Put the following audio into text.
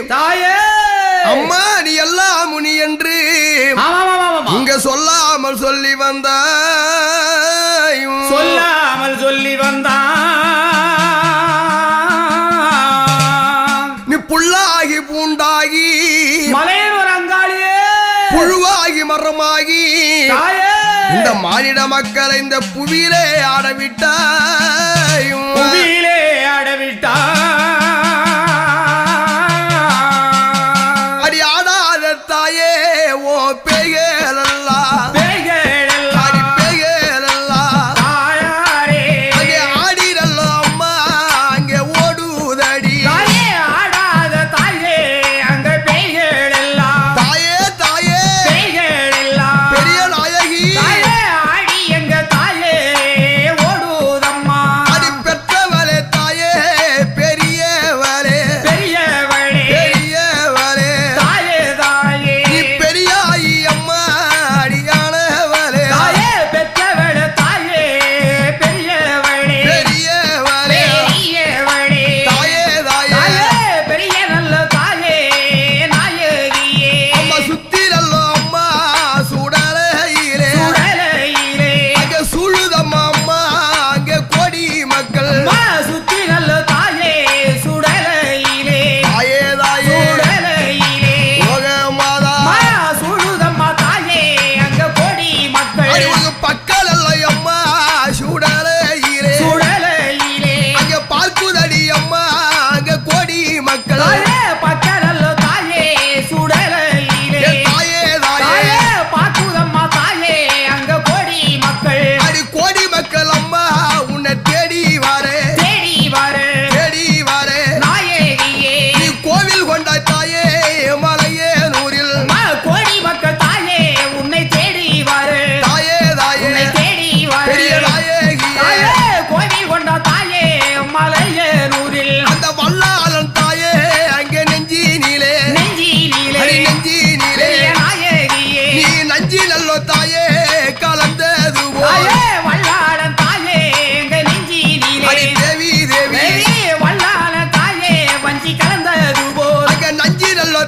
தாயே அம்மா நீ எல்லாம் முனி என்று இங்க சொல்லாமல் சொல்லி வந்த சொல்லாமல் சொல்லி வந்தான் நீ புல்லாகி பூண்டாகி மலையனூர் அங்காளியே புழுவாகி மரமாகி தாயே இந்த மானிட மக்களை இந்த புவியிலே ஆடவிட்டாய் புவியிலே ஆடவிட்டா அடி ஆடாத தாயே ஓ பேயலல்லா அடி பேயலல்லா தாயாரே அங்கே ஆடிரல்லோ அம்மா அங்கே ஓடுதடி தாயே ஆடாத தாயே அங்க பேய்கள் எல்லாம் தாயே தாயே பேய்கள் எல்லாம் பெரிய நாயகி தாயே ஆடி எங்க தாயே ஓடுதம்மா அடி பெற்றவளே தாயே பெரியவளே பெரியவளே பெரியவளே தாயே தாயே நீ பெரியாயி அம்மா அடியானவளே தாயே பெற்றவள தாயே பெரியவளே பெரியவளே பெரியவளே தாயே தாயே தாயே பெரிய நல்ல தாயே நாயகியே அம்மா சுத்திரல்லோ அம்மா சுடலையிலே சுடலையிலே அங்க சூழுதம்மா அம்மா அங்க கோடி மக்கள் அம்மா சுத்தி நல்ல தாயே சுடலையிலே தாயே தாயே சுடலையிலே ஓக மாதா அம்மா சுடுதம்மா தாயே அங்க கோடி மக்கள் அடி உங்க பக்கல் அம்மா சுடலையிலே சுடலையிலே அங்க பார்க்குதடி அம்மா அங்க கோடி மக்கள் தாயே பக்கரல்ல தாயே சுடலையிலே ஏ தாயே தாயே தாயே பாக்குதம்மா தாயே அங்க கோடி மக்கள் அடி கோடி மக்கள் அம்மா உன்னை தேடி வாரே தேடி வர தேடி வாரே நாயகியே நீ கோவில் கொண்ட தாயே மலையே நூறில் அம்மா கோடி மக்கள் தாயே உன்னை தேடி வர தாயே தாயே உன்னை தேடி வர பெரிய நாயகியே தாயே கோவில் கொண்ட தாயே மலையனூரில் அந்த வல்லாளன் தாயே அங்கே நெஞ்சினிலே நெஞ்சிலே அடி நெஞ்சினிலே பெரிய நாயகியே நீ நஞ்சி நல்லோ தாயே கலந்தது போல் தாயே வல்லாளன் தாயே எங்க நெஞ்சிலே அடி தேவி தேவி வல்லாளன் தாயே வஞ்சி கலந்தது போல் அங்க நஞ்சி நல்லோ